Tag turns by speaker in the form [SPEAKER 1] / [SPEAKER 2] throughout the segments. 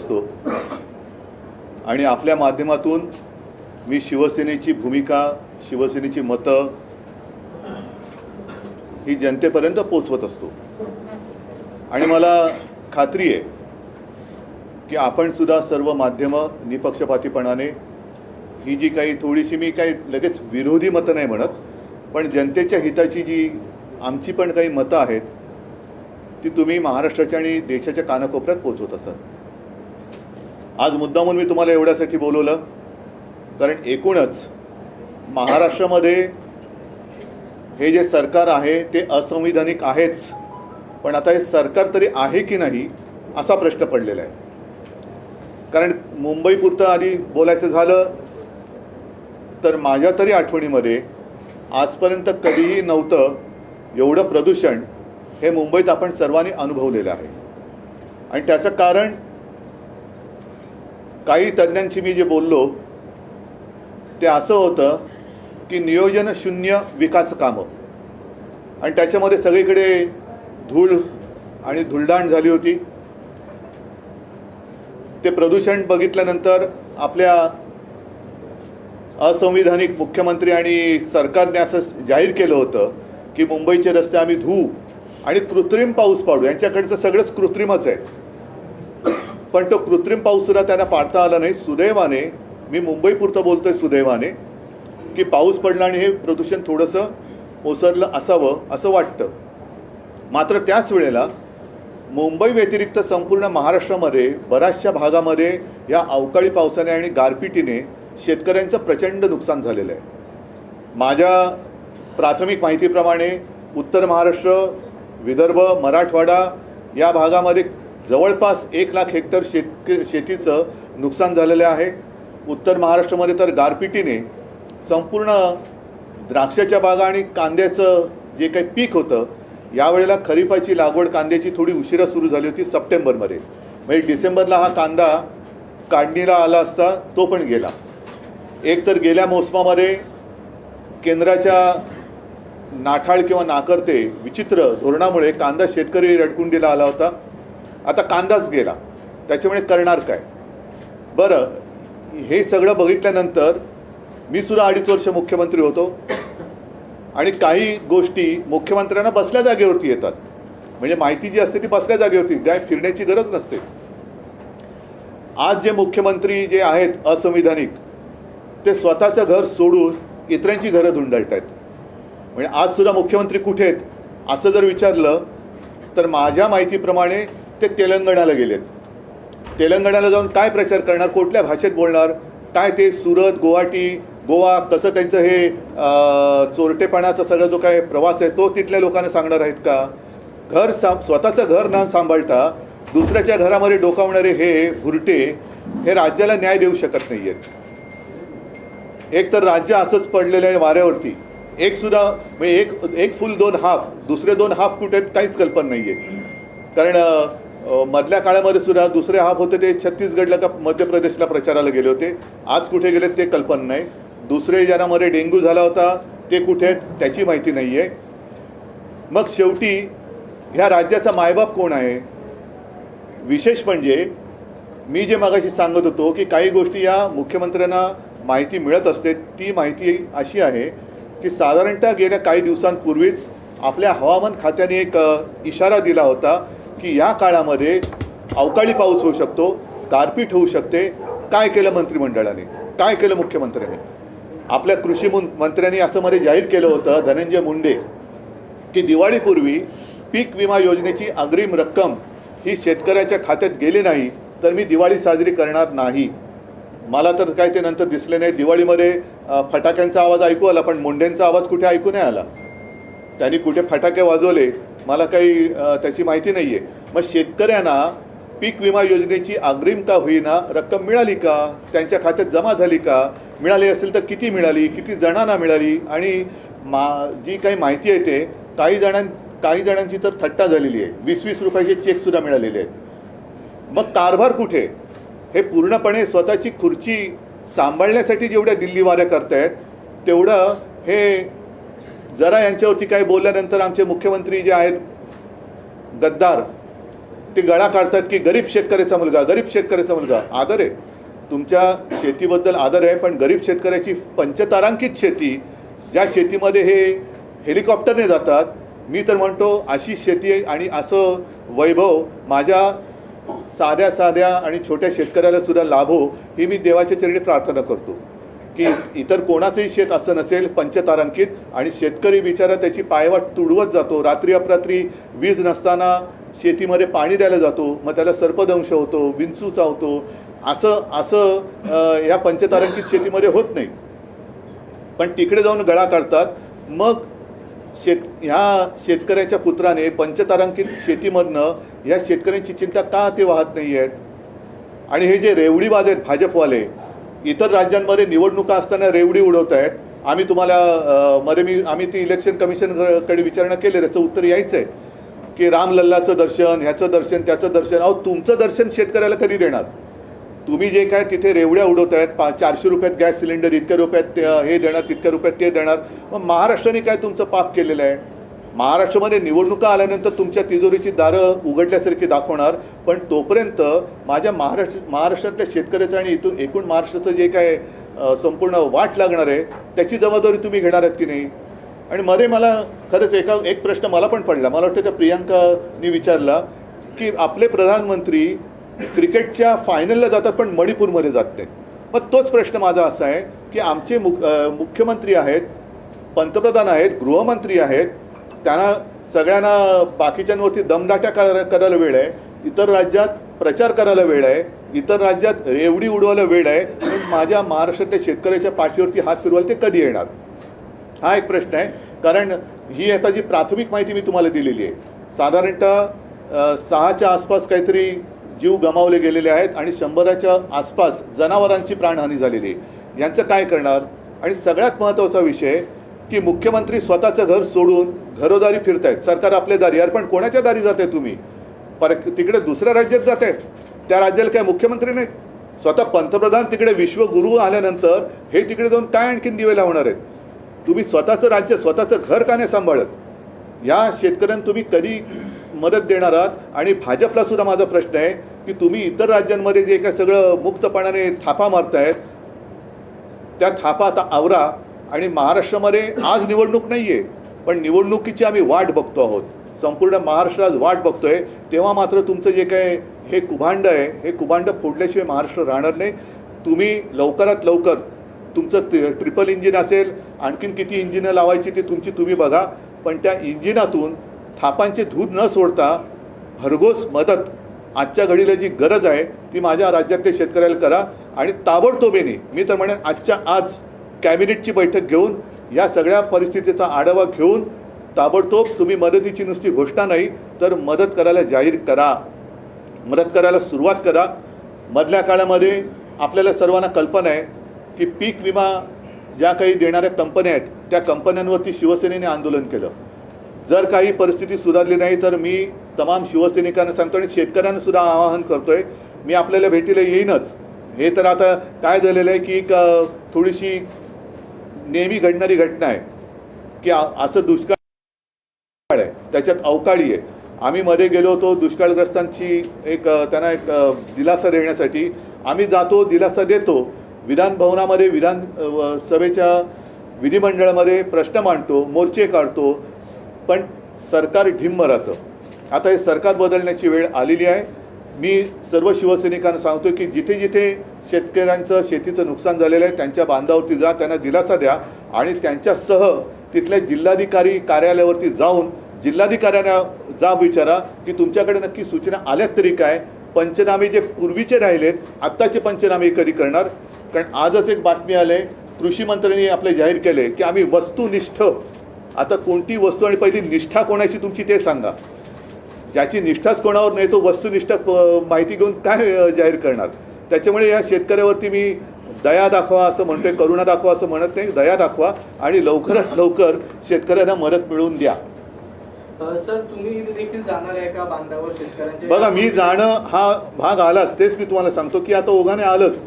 [SPEAKER 1] असतो आणि आपल्या माध्यमातून मी शिवसेनेची भूमिका, शिवसेनेची मतं ही जनतेपर्यंत पोचवत असतो आणि मला खात्री आहे की आपण सुद्धा सर्व माध्यमं निपक्षपातीपणाने ही जी काही थोडीशी, मी काही लगेच विरोधी मतं नाही म्हणत, पण जनतेच्या हिताची जी आमची पण काही मतं आहेत ती तुम्ही महाराष्ट्राच्या आणि देशाच्या कानाकोपऱ्यात पोचवत असाल. आज मुद्दामून मी तुम्हाला एवढ्यासाठी बोलवलं कारण एकूणच महाराष्ट्रामध्ये हे जे सरकार आहे ते असंविधानिक आहेच, पण आता हे सरकार तरी आहे की नाही असा प्रश्न पडलेला आहे. कारण मुंबईपुरतं आधी बोलायचं झालं तर माझ्या तरी आठवणीमध्ये आजपर्यंत कधीही नव्हतं एवढं प्रदूषण हे मुंबईत आपण सर्वांनी अनुभवलेलं आहे. आणि त्याचं कारण काही तज्ज्ञांशी मी जे बोललो ते असं होतं की नियोजन शून्य विकास कामं, आणि त्याच्यामध्ये सगळीकडे धूळ आणि धुळदाण झाली होती. ते प्रदूषण बघितल्यानंतर आपल्या असंविधानिक मुख्यमंत्री आणि सरकारने असं जाहीर केलं होतं की मुंबईचे रस्ते आम्ही धुवू आणि कृत्रिम पाऊस पाडू. यांच्याकडचं सगळंच कृत्रिमच आहे, पण तो कृत्रिम पाऊससुद्धा त्यांना पाडता आला नाही. सुदैवाने, मी मुंबईपुरतं बोलतो आहे, सुदैवाने की पाऊस पडला आणि हे प्रदूषण थोडंसं ओसरलं असावं असं वाटतं. मात्र त्याच वेळेला मुंबई व्यतिरिक्त संपूर्ण महाराष्ट्रामध्ये बऱ्याचशा भागामध्ये या अवकाळी पावसाने आणि गारपिटीने शेतकऱ्यांचं प्रचंड नुकसान झालेलं आहे. माझ्या प्राथमिक माहितीप्रमाणे उत्तर महाराष्ट्र, विदर्भ, मराठवाडा या भागामध्ये जवळपास 1,00,000 हेक्टर शेतीचं नुकसान झालेलं आहे. उत्तर महाराष्ट्रामध्ये तर गारपिटीने संपूर्ण द्राक्षाच्या बागा आणि कांद्याचं जे काही पीक होतं, यावेळेला खरीपाची लागवड कांद्याची थोडी उशिरा सुरू झाली होती सप्टेंबरमध्ये. म्हणजे डिसेंबरला हा कांदा काढणीला आला असता, तो पण गेला. एक तर गेल्या मोसमामध्ये केंद्राच्या नाठाळ किंवा नाकर्ते विचित्र धोरणामुळे कांदा शेतकरी रडकुंडीला आला होता. आता कांदाच गेला, त्याच्यामुळे करणार काय? बरं, हे सगळं बघितल्यानंतर मी सुद्धा 2.5 वर्ष मुख्यमंत्री होतो आणि काही गोष्टी मुख्यमंत्र्यांना बसल्या जागेवरती येतात. म्हणजे माहिती जी असते ती बसल्या जागेवरती, काय फिरण्याची गरज नसते. आज जे मुख्यमंत्री जे आहेत असंविधानिक, ते स्वतःचं घर सोडून इतरांची घरं धुंडाळत आहेत. म्हणजे आज सुद्धा मुख्यमंत्री कुठे आहेत असं जर विचारलं तर माझ्या माहितीप्रमाणे ते तेलंगणाला गेलेत. तेलंगणाला जाऊन काय प्रचार करणार, कुठल्या भाषेत बोलणार, काय ते सुरत, गुवाहाटी, गोवा कसं त्यांचं हे चोरटेपणाचा सगळा जो काय प्रवास आहे तो तिथल्या लोकांना सांगणार आहेत का? स्वतःचं घर न सांभाळता दुसऱ्याच्या घरामध्ये डोकावणारे हे भुरटे हे राज्याला न्याय देऊ शकत नाही आहेत. एक तर राज्य असंच पडलेलं आहे वाऱ्यावरती. म्हणजे एक फुल 2 हाफ, दुसरे 2 हाफ कुठे आहेत काहीच कल्पना नाही आहे. कारण मधल्या काळामध्ये सुद्धा दुसरे हाफ होते ते छत्तीसगडला का मध्य प्रदेशला प्रचाराला गेले होते. आज कुठे गेलेत ते कल्पना नाही. दुसरे ज्यांच्यामध्ये डेंग्यू झाला होता ते कुठे आहेत त्याची माहिती नाही आहे. मग शेवटी ह्या राज्याचा मायबाप कोण आहे? विशेष म्हणजे मी जे मगाशी सांगत होतो की काही गोष्टी या मुख्यमंत्र्यांना माहिती मिळत असते. ती माहिती अशी आहे की साधारणतः गेल्या काही दिवसांपूर्वीच आपल्या हवामान खात्याने एक इशारा दिला होता की या काळामध्ये अवकाळी पाऊस होऊ शकतो, गारपीट होऊ शकते. काय केलं मंत्रिमंडळाने, काय केलं मुख्यमंत्र्यांनी? आपल्या कृषी मंत्र्यांनी असं मध्ये जाहीर केलं होतं, धनंजय मुंडे, की दिवाळीपूर्वी पीक विमा योजनेची अग्रिम रक्कम ही शेतकऱ्याच्या खात्यात गेली नाही तर मी दिवाळी साजरी करणार नाही. मला तर काय ते नंतर दिसले नाही. दिवाळीमध्ये फटाक्यांचा आवाज ऐकू आला, पण मुंडेंचा आवाज कुठे ऐकू नाही आला. त्यांनी कुठे फटाके वाजवले मला काही त्याची माहिती नाही आहे. मग शेतकऱ्यांना पीक विमा योजनेची अग्रिम का होईना रक्कम मिळाली का, त्यांच्या खात्यात जमा झाली का, मिळाली असेल तर किती मिळाली, किती जणांना मिळाली? आणि जी काही माहिती आहे ते काही जणांची तर थट्टा झालेली आहे. 20-20 रुपयाचे चेकसुद्धा मिळालेले आहेत. मग कारभार कुठे? हे पूर्णपणे स्वतःची खुर्ची सांभाळण्यासाठी जेवढ्या दिल्ली वाऱ्या करतायत तेवढं हे जरा यांच्यावरती काय बोलल्यानंतर आमचे मुख्यमंत्री जे आहेत गद्दार ते गळा काढतात की गरीब शेतकऱ्याचा मुलगा, गरीब शेतकऱ्याचा मुलगा. आदर आहे, तुमच्या शेतीबद्दल आदर आहे, पण गरीब शेतकऱ्याची पंचतारांकित शेती, ज्या शेतीमध्ये हे हेलिकॉप्टरने जातात, मी तर म्हणतो अशी शेती आणि असं वैभव माझ्या साध्या साध्या आणि छोट्या शेतकऱ्याला सुद्धा लाभो, ही मी देवाच्या चरणी प्रार्थना करतो की इतर कोणाचंही शेत असं नसेल पंचतारांकित. आणि शेतकरी बिचारा त्याची पायवाट तुडवत जातो, रात्री अपरात्री वीज नसताना शेतीमध्ये पाणी द्यायला जातो, मग त्याला सर्पदंश होतो, विंचू चावतो. असं असं या पंचतारांकित शेतीमध्ये होत नाही, पण तिकडे जाऊन गळा काढतात. मग ह्या शेतकऱ्याच्या पुत्राने पंचतारांकित शेतीमधनं ह्या शेतकऱ्यांची चिंता का ते वाहत नाही आहेत. आणि हे जे रेवडीबाज आहेत भाजपवाले, इतर राज्यांमध्ये निवडणुका असताना रेवडी उडवत आहेत. आम्ही तुम्हाला आम्ही ती इलेक्शन कमिशनकडे विचारणा केली, त्याचं उत्तर यायचं आहे की रामलल्लाचं दर्शन, ह्याचं दर्शन, त्याचं दर्शन. अहो, तुमचं दर्शन शेतकऱ्याला कधी देणार? तुम्ही जे काय तिथे रेवड्या उडवत आहेत, 400 रुपयात गॅस सिलेंडर, इतक्या रुपयात हे देणार, तितक्या रुपयात ते देणार. मग महाराष्ट्राने काय तुमचं पाप केलेलं आहे? महाराष्ट्रामध्ये निवडणुका आल्यानंतर तुमच्या तिजोरीची दारं उघडल्यासारखी दाखवणार, पण तोपर्यंत माझ्या महाराष्ट्रातल्या शेतकऱ्याचं आणि इथून एकूण महाराष्ट्राचं जे काय संपूर्ण वाट लागणार आहे त्याची जबाबदारी तुम्ही घेणार आहात की नाही? आणि मध्ये मला खरंच एक प्रश्न मला पण पडला, मला वाटतं त्या प्रियांकानी विचारला की आपले प्रधानमंत्री क्रिकेटच्या फायनलला जातात पण मणिपूरमध्ये जात नाहीत. मग तोच प्रश्न माझा असा आहे की आमचे मुख्यमंत्री आहेत, पंतप्रधान आहेत, गृहमंत्री आहेत, त्यांना सगळ्यांना बाकीच्यांवरती दमदाट्या करायला वेळ आहे, इतर राज्यात प्रचार करायला वेळ आहे, इतर राज्यात रेवडी उडवायला वेळ आहे, पण माझ्या महाराष्ट्रातल्या शेतकऱ्याच्या पाठीवरती हात फिरवायला ते कधी येणार? हा एक प्रश्न आहे. कारण ही आता जी प्राथमिक माहिती मी तुम्हाला दिलेली आहे, साधारणतः 6च्या आसपास काहीतरी जीव गमावले गेलेले आहेत आणि 100च्या आसपास जनावरांची प्राणहानी झालेली आहे. यांचं काय करणार? आणि सगळ्यात महत्त्वाचा विषय की मुख्यमंत्री स्वतःचं घर सोडून घरोदारी फिरतायत. सरकार आपल्या दारी, यार पण कोणाच्या दारी जाते तुम्ही? तिकडे दुसऱ्या राज्यात जाते, त्या राज्याला काय मुख्यमंत्री नाही? स्वतः पंतप्रधान तिकडे विश्वगुरू आल्यानंतर हे तिकडे जाऊन काय आणखीन दिवे लावणार आहेत? तुम्ही स्वतःचं राज्य, स्वतःचं घर का नाही सांभाळत? या शेतकऱ्यांना तुम्ही कधी मदत देणार आहात? आणि भाजपला सुद्धा माझा प्रश्न आहे की तुम्ही इतर राज्यांमध्ये जे काय सगळं मुक्तपणाने थापा मारतायत, त्या थापा आता आवरा. आणि महाराष्ट्रामध्ये आज निवडणूक नाही आहे, पण निवडणुकीची आम्ही वाट बघतो आहोत, संपूर्ण महाराष्ट्रात वाट बघतोय. तेव्हा मात्र तुमचं जे काय हे कुभांड आहे, हे कुभांड फोडल्याशिवाय महाराष्ट्र राहणार नाही. तुम्ही लवकरात लवकर तुमचं ट्रिपल इंजिन असेल, आणखीन किती इंजिनं लावायची ते तुमची तुम्ही बघा, पण त्या इंजिनातून थापांचे धूत न सोडता भरघोस मदत आजच्या घडीला जी गरज आहे ती माझ्या राज्यातल्या शेतकऱ्याला करा. आणि ताबडतोबेने मी तर म्हणेन आजच्या आज कॅबिनेटची बैठक घेऊन या सगळ्या परिस्थितीचा आढावा घेऊन ताबडतोब तुम्ही मदतीची नुसती घोषणा नाही तर मदत करायला जाहीर करा, मदत करायला सुरुवात करा. मधल्या काळामध्ये आपल्याला सर्वांना कल्पना आहे की पीक विमा ज्या काही देणाऱ्या कंपन्या आहेत त्या कंपन्यांवरती शिवसेनेने आंदोलन केलं. जर काही परिस्थिती सुधारली नाही तर मी तमाम शिवसैनिकांना सांगतो आणि शेतकऱ्यांना सुद्धा आवाहन करतोय, मी आपल्याला भेटीला येईनच. हे तर आता काय झालेलं आहे की थोडीशी नेहमी घडणारी घटना आहे की असं दुष्काळ आहे, त्याच्यात अवकाळी आहे. आम्ही मध्ये गेलो होतो दुष्काळग्रस्तांची त्यांना एक दिलासा देण्यासाठी. आम्ही जातो, दिलासा देतो, विधान भवनामध्ये विधानसभेच्या विधिमंडळामध्ये प्रश्न मांडतो, मोर्चे काढतो, पण सरकार ढिम्म राहतं. आता हे सरकार बदलण्याची वेळ आलेली आहे. मी सर्व शिवसैनिकांना सांगतो की जिथे जिथे शेतकऱ्यांचं शेतीचं नुकसान झालेलं आहे त्यांच्या बांधावरती जा, त्यांना दिलासा द्या आणि त्यांच्यासह तिथल्या जिल्हाधिकारी कार्यालयावरती जाऊन जिल्हाधिकाऱ्यांना जा विचारा की तुमच्याकडे नक्की सूचना आल्यात तरी काय, पंचनामे जे पूर्वीचे राहिलेत आत्ताचे पंचनामे कधी करणार. कारण आजच एक बातमी आली आहे, कृषी मंत्र्यांनी आपले जाहीर केले की आम्ही वस्तुनिष्ठ, आता कोणती वस्तू आणि पहिली निष्ठा कोणाची तुमची ते सांगा. ज्याची निष्ठाच कोणावर नाही तो वस्तुनिष्ठ माहिती घेऊन काय जाहीर करणार. त्याच्यामुळे या शेतकऱ्यावरती मी दया दाखवा असं म्हणतोय, करुणा दाखवा असं म्हणत नाही, दया दाखवा आणि लवकरात लवकर शेतकऱ्यांना मदत मिळवून द्या.
[SPEAKER 2] सर, तुम्ही देखील जाणार आहे का बांधावर शेतकऱ्यांच्या?
[SPEAKER 1] बघा, मी जाणं हा भाग आलाच, तेच मी तुम्हाला सांगतो की आता ओघाने आलंच.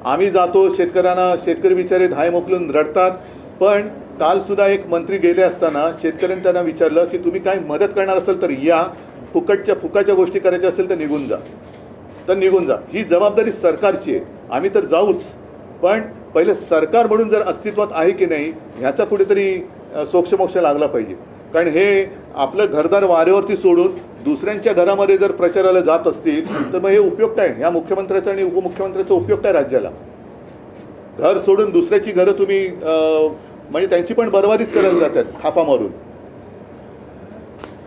[SPEAKER 1] आम्ही जातो, शेतकऱ्यांना, शेतकरी बिचारे धाय मोकलून रडतात. पण कालसुद्धा एक मंत्री गेले असताना शेतकऱ्यांनी त्यांना विचारलं की तुम्ही काय मदत करणार असाल तर या, फुकाच्या गोष्टी करायच्या असेल तर निघून जा. ही जबाबदारी सरकारची आहे. आम्ही तर जाऊच, पण पहिले सरकार म्हणून जर अस्तित्वात आहे की नाही ह्याचा कुठेतरी सोक्षमोक्ष लागला पाहिजे. कारण हे आपलं घरदार वाऱ्यावरती सोडून दुसऱ्यांच्या घरामध्ये जर प्रचाराला जात असतील तर मग हे उपयोग काय? ह्या मुख्यमंत्र्याचा आणि उपमुख्यमंत्र्याचा उपयोग काय राज्याला? घर सोडून दुसऱ्याची घरं तुम्ही म्हणजे त्यांची पण बरबादीच करायला जातात थापा मारून.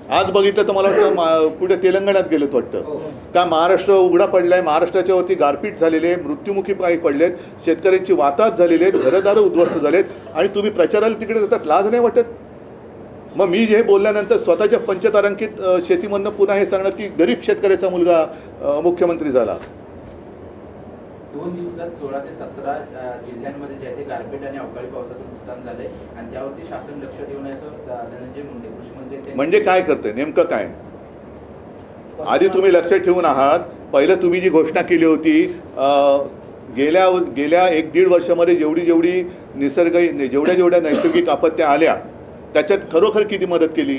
[SPEAKER 1] आज बघितलं तर मला वाटतं कुठे तेलंगणात गेलेत वाटतं का महाराष्ट्र उघडा पडलाय, महाराष्ट्राच्या वरती गारपीट झालेले आहे, मृत्युमुखी पायी पडलेत, शेतकऱ्यांची वाताहत झालेली आहेत, घरदारं उद्ध्वस्त झालेत आणि तुम्ही प्रचाराला तिकडे जातात. लाज नाही वाटत? मग मी हे बोलल्यानंतर स्वतःच्या पंचतारांकित शेतीमधनं पुन्हा हे सांगणार की गरीब शेतकऱ्याचा मुलगा मुख्यमंत्री झाला.
[SPEAKER 3] 2 दिवसात 16 ते 17 जिल्ह्यांमध्ये जे आहे ते गारपीट आणि अवकाळी पावसाचं नुकसान झालंय आणि त्यावरती शासन लक्ष ठेवून असं धनंजय मुंडे कृषी मंत्री
[SPEAKER 1] म्हणजे काय करतंय नेमकं काय? आधी तुम्ही लक्ष ठेवून आहात. पहिलं तुम्ही जी घोषणा केली होती गेल्या 1-1.5 वर्षामध्ये जेवढी जेवढ्या नैसर्गिक आपत्त्या आल्या त्याच्यात खरोखर किती मदत केली?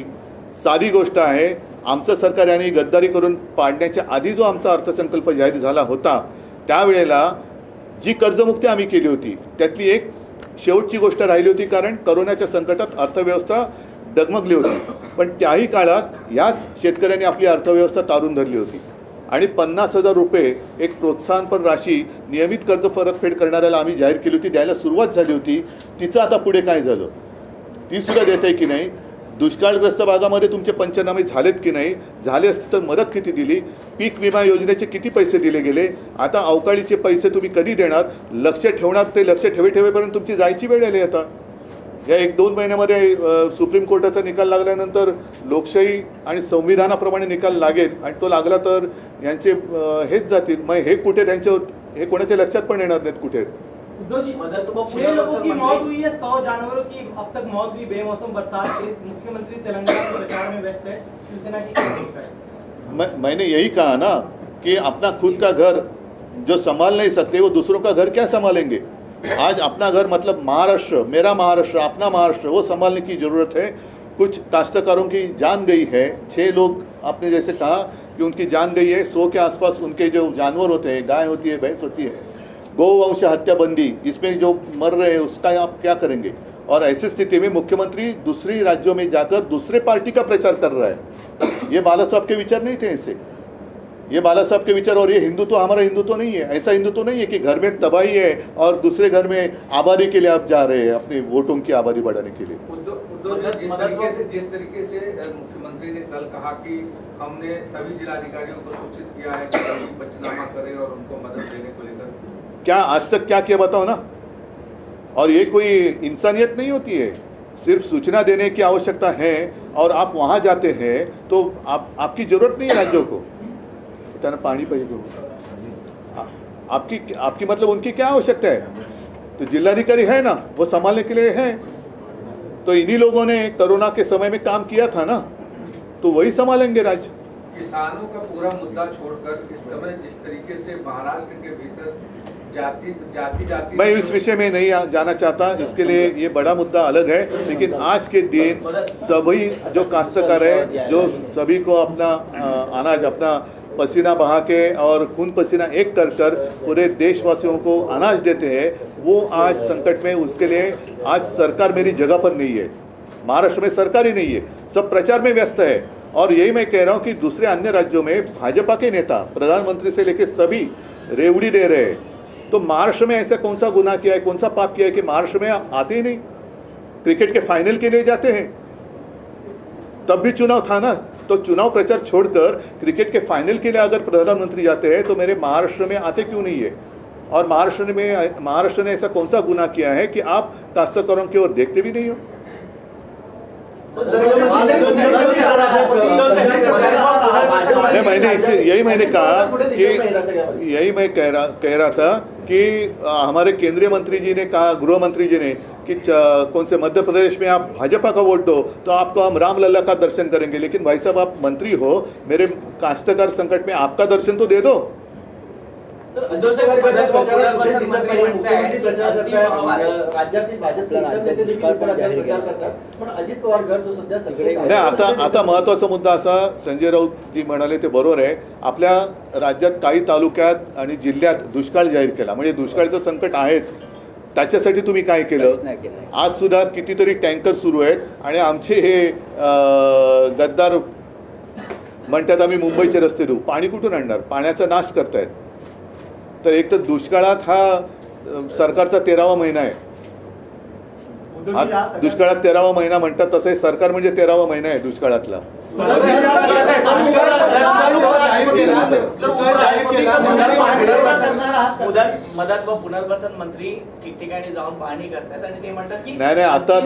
[SPEAKER 1] साधी गोष्ट आहे. आमचं सरकार यांनी गद्दारी करून पाडण्याच्या आधी जो आमचा अर्थसंकल्प जाहीर झाला होता त्यावेळेला जी कर्जमुक्ती आम्ही केली होती त्यातली एक शेवटची गोष्ट राहिली होती, कारण करोनाच्या संकटात अर्थव्यवस्था डगमगली होती. पण त्याही काळात याच शेतकऱ्यांनी आपली अर्थव्यवस्था तारून धरली होती आणि 50,000 रुपये एक प्रोत्साहनपर राशी नियमित कर्ज परतफेड करणाऱ्याला आम्ही जाहीर केली होती, द्यायला सुरुवात झाली होती. तिचं आता पुढे काय झालं ती सुद्धा देत आहे की नाही? दुष्काळग्रस्त भागामध्ये तुमचे पंचनामे झालेत की नाही? झाले असते तर मदत किती दिली? पीक विमा योजनेचे किती पैसे दिले गेले? आता अवकाळीचे पैसे तुम्ही कधी देणार? लक्ष ठेवणार ते लक्ष ठेवेपर्यंत तुमची जायची वेळ आली. आता या 1-2 महिन्यामध्ये सुप्रीम कोर्टाचा निकाल लागल्यानंतर लोकशाही आणि संविधानाप्रमाणे निकाल लागेल आणि तो लागला तर यांचे हेच जातील. मग हे कुठे हे कोणाच्या लक्षात पण येणार नाहीत कुठे.
[SPEAKER 4] उद्धव जी, 6 लोगों की मौत हुई है, 100 जानवरों की अब तक मौत हुई बेमौसम बरसात से. मुख्यमंत्री तेलंगाना के प्रचार में व्यस्त है. शिवसेना की क्या भूमिका है?
[SPEAKER 1] मैंने यही कहा ना कि अपना खुद का घर जो संभाल नहीं सकते वो दूसरों का घर क्या संभालेंगे? आज अपना घर मतलब महाराष्ट्र, मेरा महाराष्ट्र, अपना महाराष्ट्र, वो संभालने की ज़रूरत है. कुछ काश्तकारों की जान गई है. 6 लोग आपने जैसे कहा कि उनकी जान गई है. 100 के आसपास उनके जो जानवर होते हैं, गाय होती है, भैंस होती है. गौवंश हत्या बंदी, इसमें जो मर रहे हैं उसका आप क्या करेंगे? और ऐसी स्थिति में मुख्यमंत्री दूसरी राज्यों में जाकर दूसरे पार्टी का प्रचार कर रहा है. ये बाला साहब के विचार नहीं थे ऐसे. ये बाला साहब के विचार और ये हिंदुत्व हमारा हिंदुत्व नहीं है. ऐसा हिंदुत्व नहीं है कि घर में तबाही है और दूसरे घर में आबादी के लिए आप जा रहे हैं, अपनी वोटों की आबादी बढ़ाने के लिए.
[SPEAKER 5] जिस तरीके से मुख्यमंत्री ने कल कहा कि हमने सभी जिलाधिकारियों को सूचित किया है कि सभी पंचनामा करें और उनको मदद देने को लेकर,
[SPEAKER 1] क्या आज तक क्या किया बताओ ना? और ये कोई इंसानियत नहीं होती है. सिर्फ सूचना देने की आवश्यकता है और आप वहाँ जाते हैं तो आपकी ज़रूरत नहीं है राज्यों को. त्यांना पाणी पाहिजे. आपकी मतलब उनकी क्या आवश्यकता है? तो जिलाधिकारी है ना, वो संभालने के लिए है. तो इन्हीं लोगों ने कोरोना के समय में काम किया था ना, तो वही संभालेंगे राज्य.
[SPEAKER 5] किसानों का पूरा मुद्दा छोड़कर इस समय जिस तरीके से महाराष्ट्र के भीतर जाति
[SPEAKER 1] मैं इस विषय में नहीं जाना चाहता. इसके लिए ये बड़ा मुद्दा अलग है. लेकिन आज के दिन सभी जो काश्तकार है, जो सभी को अपना अनाज, अपना पसीना बहा के और खून पसीना एक कर पूरे देशवासियों को अनाज देते हैं, वो आज संकट में. उसके लिए आज सरकार मेरी जगह पर नहीं है. महाराष्ट्र में सरकार ही नहीं है, सब प्रचार में व्यस्त है. और यही मैं कह रहा हूँ कि दूसरे अन्य राज्यों में भाजपा के नेता प्रधानमंत्री से लेकर सभी रेवड़ी दे रहे हैं. तो महाराष्ट्र में ऐसा कौन सा गुनाह किया है, कौन सा पाप किया है कि महाराष्ट्र में आते ही नहीं? क्रिकेट के फाइनल के लिए जाते हैं, तब भी चुनाव था ना. तो चुनाव प्रचार छोड़कर क्रिकेट के फाइनल के लिए अगर प्रधानमंत्री जाते हैं तो मेरे महाराष्ट्र में आते क्यों नहीं है? और महाराष्ट्र ने ऐसा कौन सा गुनाह किया है कि आप काश्तकारों की ओर देखते भी नहीं हो? मैंने कहा कि यही मैं कह रहा था कि हमारे केंद्रीय मंत्री जी ने कहा, गृह मंत्री जी ने कि कौन से मध्य प्रदेश में आप भाजपा का वोट दो तो आपको हम रामलला का दर्शन करेंगे. लेकिन भाई साहब, आप मंत्री हो, मेरे काश्तकार संकट में आपका दर्शन तो दे दो.
[SPEAKER 6] अजित पवार गटात प्रचारात कुठे दिसत नाही. मुख्यमंत्री प्रचार करतायत, राज्यातील भाजपचे इतर नेते देखील उत्तराखंडात प्रचार करतात, पण अजित पवार गट जो सध्या सगळे
[SPEAKER 1] नाही, आता महत्त्वाचा मुद्दा असा, संजय राऊत जी म्हणाले ते बरोबर आहे. आपल्या राज्यात काही तालुक्यात आणि जिल्ह्यात दुष्काळ जाहीर केला, म्हणजे दुष्काळाचं संकट आहेच. त्याच्यासाठी तुम्ही काय केलं? आज सुद्धा कितीतरी टँकर सुरू आहेत आणि आमचे हे गद्दार म्हणतात आम्ही मुंबईचे रस्ते देऊ. पाणी कुठून आणणार? पाण्याचा नाश करतायत. तर एक तर दुष्काळात हा सरकारचा 13वा महिना आहे. दुष्काळात 13वा महिना म्हणतात, तसं हे सरकार म्हणजे 13वा महिना आहे दुष्काळातला.
[SPEAKER 7] मदत व पुनर्वसन मंत्री ठिकठिकाणी जाऊन पाहणी करतात आणि ते म्हणतात की
[SPEAKER 1] नाही, आता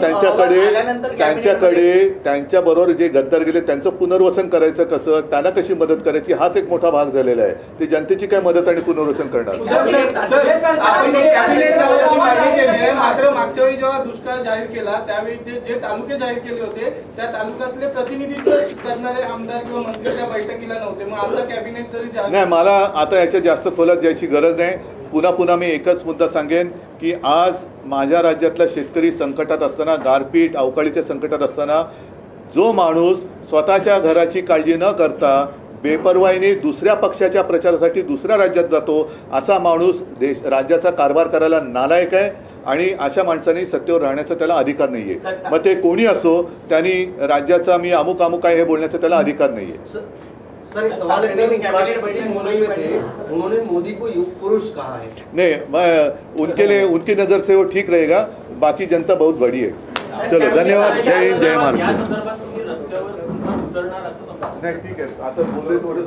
[SPEAKER 1] त्यांच्या बरोबर जे गद्दार गेले त्यांचं पुनर्वसन करायचं कसं, त्यांना कशी मदत करायची, हाच एक मोठा भाग झालेला आहे. ते जनतेची काय मदत आणि पुनर्वसन करणार?
[SPEAKER 2] आपण कॅबिनेट लेवलची मागणी केली आहे, मात्र मागच्या वेळी जेव्हा दुष्काळ जाहीर केला त्यावेळी ते जे तालुके जाहीर केले होते त्या तालुक्यातले प्रतिनिधित्व करणारे आमदार किंवा मंत्री त्या बैठकीला नव्हते. मग आता कॅबिनेट जरी
[SPEAKER 1] नाही, मला आता याच्या जास्त खोलात जायची गरज नाही. पुन्हा मी एकच मुद्दा सांगेन की आज माझ्या राज्यातला शेतकरी संकटात असताना, गारपीट अवकाळीच्या संकटात असताना, जो माणूस स्वतःच्या घराची काळजी न करता बेपर्वाईने दुसऱ्या पक्षाच्या प्रचारासाठी दुसऱ्या राज्यात जातो, असा माणूस राज्याचा कारभार करायला नालायक आहे आणि अशा माणसाने सत्तेवर राहण्याचा त्याला अधिकार नाही आहे. मग ते कोणी असो, त्यांनी राज्याचा मी अमुक आहे हे बोलण्याचा त्याला अधिकार नाही आहे.
[SPEAKER 5] सर, एक सवाल है, राष्ट्रपति मुंबई में थे, उन्होंने मोदी को युग पुरुष कहा है.
[SPEAKER 1] नहीं, मैं उनके लिए उनकी नज़र से वो ठीक रहेगा, बाकी जनता बहुत बड़ी है. चलो, धन्यवाद. जय हिंद, जय महाराष्ट्र.
[SPEAKER 7] या संदर्भात तुम्ही रस्त्यावर पुन्हा उतरणार असं समजा.
[SPEAKER 1] नाही, ठीक आहे. आता बोलले थोडं